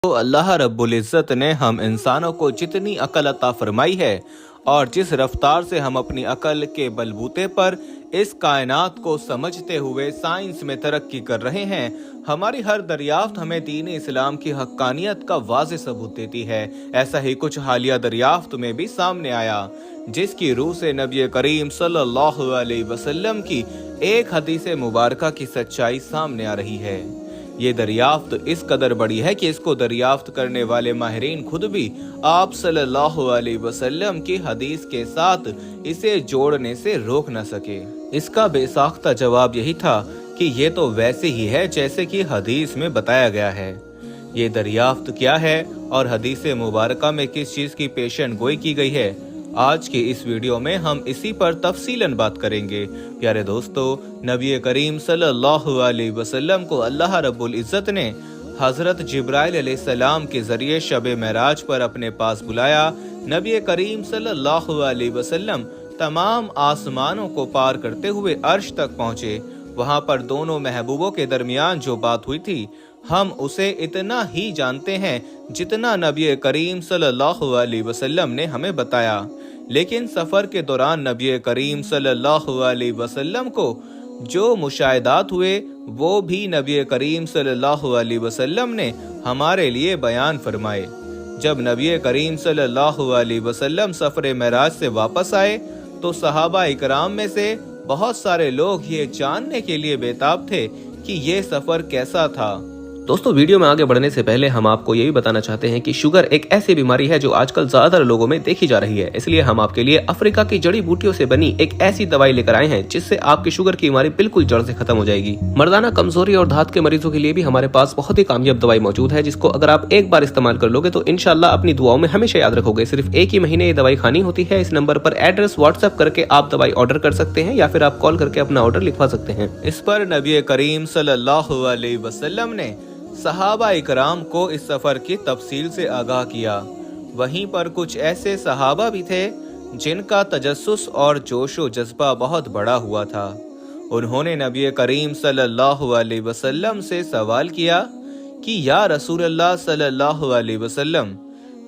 तो अल्लाह रब्बुल इज़्ज़त ने हम इंसानों को जितनी अकल अता फरमाई है और जिस रफ्तार से हम अपनी अकल के बलबूते पर इस कायनात को समझते हुए साइंस में तरक्की कर रहे हैं, हमारी हर दरियाफ्त हमें दीन इस्लाम की हक्कानियत का वाज़े सबूत देती है। ऐसा ही कुछ हालिया दरियाफ्त में भी सामने आया, जिसकी रूह से नबी करीम सल्लल्लाहु अलैहि वसल्लम की एक हदीस मुबारका की सच्चाई सामने आ रही है। ये दरियाफ्त इस कदर बड़ी है कि इसको दरियाफ्त करने वाले माहिरीन खुद भी आप सल्लल्लाहु अलैहि वसल्लम की हदीस के साथ इसे जोड़ने से रोक न सके। इसका बेसाख्ता जवाब यही था कि ये तो वैसे ही है जैसे कि हदीस में बताया गया है। ये दरियाफ्त क्या है और हदीस मुबारका में किस चीज की पेशन गोई की गई है, आज की इस वीडियो में हम इसी पर तफसीलन बात करेंगे। प्यारे दोस्तों, नबी करीम सल्लल्लाहु अलैहि वसल्लम को अल्लाह रब्बुल इज़्ज़त ने हज़रत जिब्राइल अलैहिस्सलाम के जरिए शब मेराज पर अपने पास बुलाया। नबी करीम सल्लल्लाहु अलैहि वसल्लम तमाम आसमानों को पार करते हुए अर्श तक पहुँचे। वहाँ पर दोनों महबूबों के दरमियान जो बात हुई थी, हम उसे इतना ही जानते हैं जितना नबी करीम सल्लल्लाहु अलैहि वसल्लम ने हमें बताया। लेकिन सफ़र के दौरान नबी करीम सल्लल्लाहु अलैहि वसल्लम को जो मुशाहिदात हुए वो भी नबी करीम सल्लल्लाहु अलैहि वसल्लम ने हमारे लिए बयान फरमाए। जब नबी करीम सल्लल्लाहु अलैहि वसल्लम सफ़र मेराज से वापस आए तो सहाबा इकराम में से बहुत सारे लोग ये जानने के लिए बेताब थे कि ये सफ़र कैसा था। दोस्तों, वीडियो में आगे बढ़ने से पहले हम आपको ये भी बताना चाहते हैं कि शुगर एक ऐसी बीमारी है जो आजकल ज्यादातर लोगों में देखी जा रही है। इसलिए हम आपके लिए अफ्रीका की जड़ी बूटियों से बनी एक ऐसी दवाई लेकर आए हैं जिससे आपकी शुगर की बीमारी बिल्कुल जड़ से खत्म हो जाएगी। मर्दाना कमजोरी और धात के मरीजों के लिए भी हमारे पास बहुत ही कामयाब दवाई मौजूद है, जिसको अगर आप एक बार इस्तेमाल कर लोगे तो इंशाल्लाह अपनी दुआओं में हमेशा याद रखोगे। सिर्फ एक ही महीने ये दवाई खानी होती है। इस नंबर पर एड्रेस व्हाट्सएप करके आप दवाई ऑर्डर कर सकते हैं या फिर आप कॉल करके अपना ऑर्डर लिखवा सकते हैं। इस पर नबी करीम सल्लल्लाहु अलैहि वसल्लम ने सहाबा इकराम को इस सफर की तफसील से आगाह किया। वहीं पर कुछ ऐसे सहाबा भी थे जिनका तजस्सुस और जोशो जज्बा बहुत बड़ा हुआ था। उन्होंने नबी करीम सल्लल्लाहु अलैहि वसल्लम से सवाल किया कि या रसूलल्लाह सल्लल्लाहु अलैहि वसल्लम,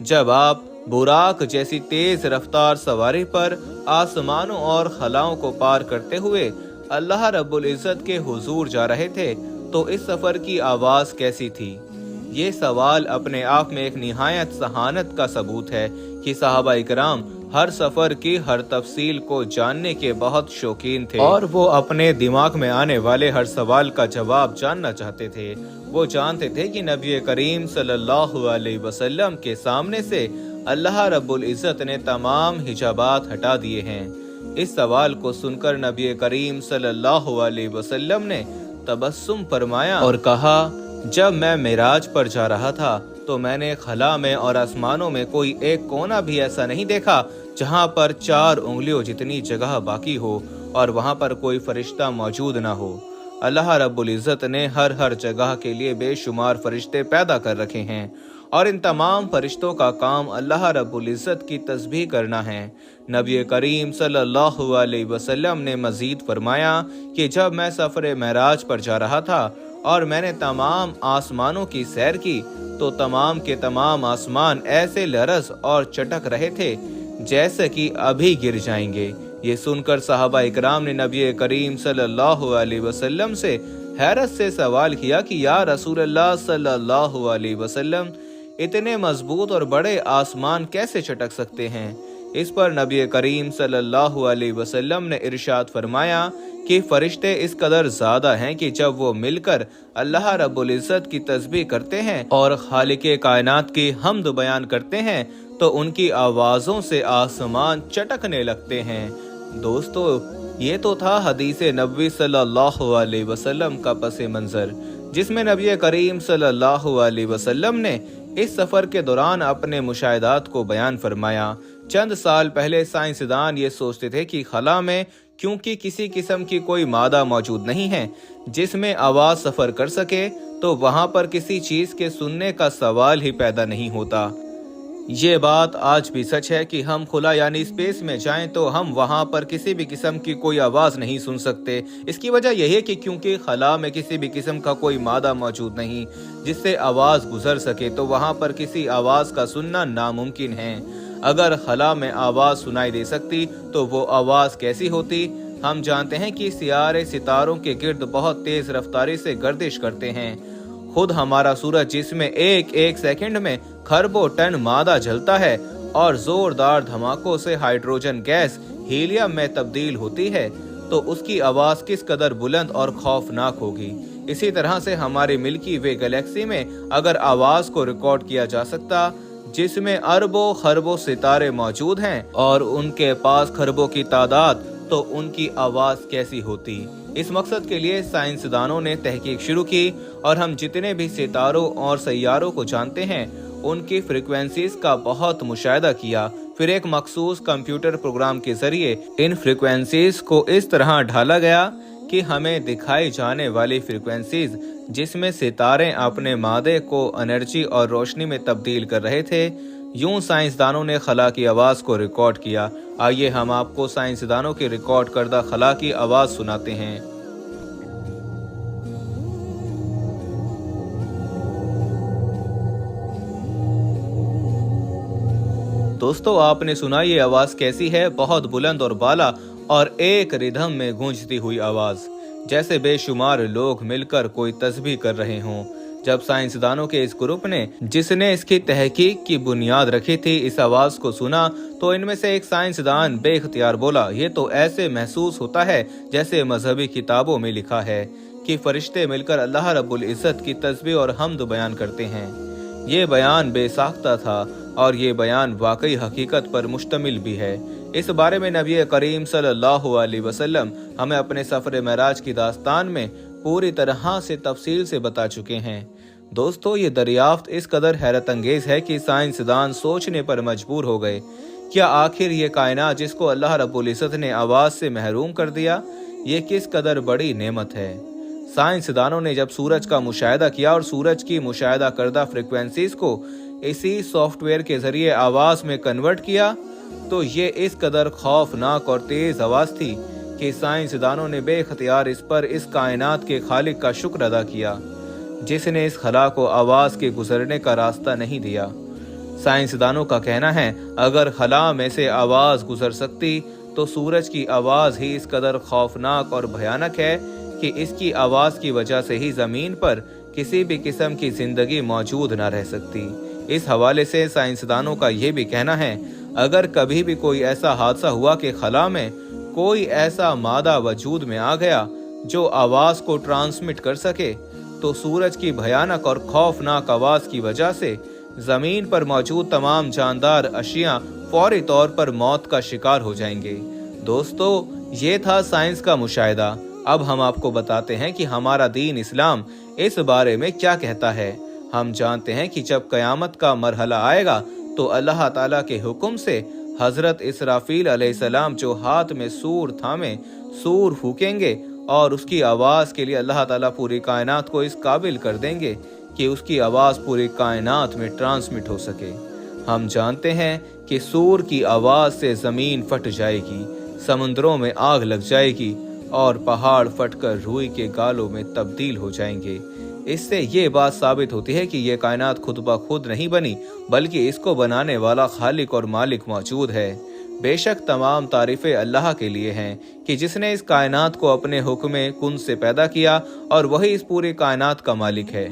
जब आप बुराक जैसी तेज रफ्तार सवारी पर आसमानों और खलाओं को पार करते हुए अल्लाह रब्बुल इज़्ज़त के हुजूर जा रहे थे तो इस सफर की आवाज कैसी थी? ये सवाल अपने आप में एक निहायत सहानत का सबूत है कि सहाबा इकराम हर सफर की हर तफसील को जानने के बहुत शौकीन थे और वो अपने दिमाग में आने वाले हर सवाल का जवाब जानना चाहते थे। वो जानते थे कि नबी करीम सल्लल्लाहु अलैहि वसल्लम के सामने से अल्लाह रब्बुल इज़्ज़त ने तमाम हिजाबात हटा दिए हैं। इस सवाल को सुनकर नबी करीम सल्लल्लाहु अलैहि वसल्लम ने तबस्सुम फरमाया और कहा, जब मैं मेराज पर जा रहा था तो मैंने खला में और आसमानों में कोई एक कोना भी ऐसा नहीं देखा जहां पर 4 उंगलियों जितनी जगह बाकी हो और वहां पर कोई फरिश्ता मौजूद ना हो। अल्लाह रब्बुल इज़्ज़त ने हर हर जगह के लिए बेशुमार फरिश्ते पैदा कर रखे हैं और इन तमाम फरिश्तों का काम अल्लाह रब्बुल इज़्ज़त की तस्बीह करना है। नबी करीम सल्लल्लाहु अलैहि वसल्लम ने मजीद फरमाया कि जब मैं सफ़र मेराज पर जा रहा था और मैंने तमाम आसमानों की सैर की तो तमाम के तमाम आसमान ऐसे लरज़ और चटक रहे थे जैसे कि अभी गिर जाएंगे। ये सुनकर सहाबा इकराम ने नबी करीम सल्लल्लाहु अलैहि वसल्लम से हैरत से सवाल किया कि या रसूलल्लाह सल्लल्लाहु अलैहि वसल्लम, इतने मजबूत और बड़े आसमान कैसे चटक सकते हैं? इस पर नबी करीम सल्लल्लाहु अलैहि वसल्लम ने इरशाद फरमाया कि फरिश्ते इस कदर ज्यादा हैं कि जब वो मिलकर अल्लाह रब्बुल इज़्ज़त की तस्बीह करते हैं और खालिके कायनात की हम्द बयान करते हैं तो उनकी आवाज़ों से आसमान चटकने लगते हैं। दोस्तों, ये तो था हदीस नबवी सल्लल्लाहु अलैहि वसल्लम का पसे मंजर, जिसमें नबी करीम सल्लल्लाहु अलैहि वसल्लम ने इस सफ़र के दौरान अपने मुशाहिदात को बयान फरमाया। चंद साल पहले साइंसदान ये सोचते थे कि खला में क्योंकि किसी किस्म की कोई मादा मौजूद नहीं है जिसमें आवाज़ सफ़र कर सके तो वहाँ पर किसी चीज़ के सुनने का सवाल ही पैदा नहीं होता। ये बात आज भी सच है कि हम खुला यानी स्पेस में जाएं तो हम वहां पर किसी भी किस्म की कोई आवाज नहीं सुन सकते। इसकी वजह यही है कि क्योंकि खला में किसी भी किस्म का कोई मादा मौजूद नहीं जिससे आवाज गुजर सके, तो वहां पर किसी आवाज का सुनना नामुमकिन है। अगर खला में आवाज सुनाई दे सकती तो वो आवाज कैसी होती? हम जानते हैं कि सियारे सितारों के गिर्द बहुत तेज रफ्तारी से गर्दिश करते हैं। खुद हमारा सूरज जिसमें एक एक सेकंड में खरबों टन मादा जलता है और जोरदार धमाकों से हाइड्रोजन गैस हीलियम में तब्दील होती है, तो उसकी आवाज किस कदर बुलंद और खौफनाक होगी। इसी तरह से हमारी मिल्की वे गैलेक्सी में अगर आवाज को रिकॉर्ड किया जा सकता जिसमें अरबों खरबों सितारे मौजूद हैं और उनके पास खरबों की तादाद, तो उनकी आवाज कैसी होती। इस मकसद के लिए साइंसदानों ने तहकीक शुरू की और हम जितने भी सितारों और सैयारों को जानते हैं उनकी फ्रीक्वेंसीज का बहुत मुशाहिदा किया। फिर एक मखसूस कंप्यूटर प्रोग्राम के जरिए इन फ्रीक्वेंसीज को इस तरह ढाला गया कि हमें दिखाई जाने वाली फ्रीक्वेंसीज जिसमें सितारे अपने मादे को एनर्जी और रोशनी में तब्दील कर रहे थे, यूं साइंसदानों ने खला की आवाज को रिकॉर्ड किया। आइए हम आपको साइंसदानों की रिकॉर्ड करदा खला की आवाज सुनाते हैं। दोस्तों, आपने सुना ये आवाज कैसी है? बहुत बुलंद और बाला और एक रिदम में गूंजती हुई आवाज, जैसे बेशुमार लोग मिलकर कोई तस्बीह कर रहे हों। जब साइंसदानों के इस ग्रुप ने जिसने इसकी तहकीक की बुनियाद रखी थी इस आवाज को सुना, तो इनमें से एक साइंसदान बेख्तियार बोला, ये तो ऐसे महसूस होता है जैसे मजहबी किताबों में लिखा है कि फरिश्ते मिलकर अल्लाह रब्बुल इज्जत की तस्बीह और हम्द बयान करते हैं। ये बयान बेसाख्ता था और ये बयान वाकई हकीकत पर मुश्तमिल भी है। इस बारे में नबी करीम सल्लल्लाहु अलैहि वसल्लम हमें अपने सफर मेराज की दास्तान में पूरी तरह से तफसील से बता चुके हैं। दोस्तों, ये दरियाफ्त इस कदर हैरत अंगेज है कि साइंसदान सोचने पर मजबूर हो गए, क्या आखिर ये कायनात जिसको अल्लाह रब्बुल इज्जत ने आवाज से महरूम कर दिया, ये किस कदर बड़ी नेमत है। साइंसदानों ने जब सूरज का मुशाहिदा किया और सूरज की मुशाहिदा करदा फ्रिक्वेंसीज को इसी सॉफ्टवेयर के जरिए आवाज में कन्वर्ट किया, तो ये इस कदर खौफनाक और तेज आवाज थी कि साइंसदानों ने बेख्तियार इस पर इस कायनात के खालिक का शुक्र अदा किया जिसने इस खला को आवाज के गुजरने का रास्ता नहीं दिया। साइंसदानों का कहना है अगर खला में से आवाज गुजर सकती तो सूरज की आवाज ही इस कदर खौफनाक और भयानक है कि इसकी आवाज की वजह से ही जमीन पर किसी भी किस्म की जिंदगी मौजूद न रह सकती। इस हवाले से साइंसदानों का ये भी कहना है अगर कभी भी कोई ऐसा हादसा हुआ कि खला में कोई ऐसा मादा वजूद में आ गया जो आवाज को ट्रांसमिट कर सके, तो सूरज की भयानक और खौफनाक आवाज की वजह से जमीन पर मौजूद तमाम जानदार अशिया फौरी तौर पर मौत का शिकार हो जाएंगे। दोस्तों, ये था साइंस का मुशाहिदा। अब हम आपको बताते हैं कि हमारा दीन इस्लाम इस बारे में क्या कहता है। हम जानते हैं कि जब कयामत का मरहला आएगा तो अल्लाह ताला के हुक्म से हजरत इसराफील अलैहिस्सलाम जो हाथ में सूर थामे सूर फूकेंगे और उसकी आवाज के लिए अल्लाह ताला पूरी कायनात को इस काबिल कर देंगे कि उसकी आवाज पूरी कायनात में ट्रांसमिट हो सके। हम जानते हैं कि सूर की आवाज से जमीन फट जाएगी, समुद्रों में आग लग जाएगी और पहाड़ फटकर रूई के गालों में तब्दील हो जाएंगे। इससे ये बात साबित होती है कि ये कायनात खुद ब खुद नहीं बनी, बल्कि इसको बनाने वाला खालिक और मालिक मौजूद है। बेशक तमाम तारीफें अल्लाह के लिए हैं कि जिसने इस कायनात को अपने हुक्म कुन से पैदा किया और वही इस पूरी कायनात का मालिक है।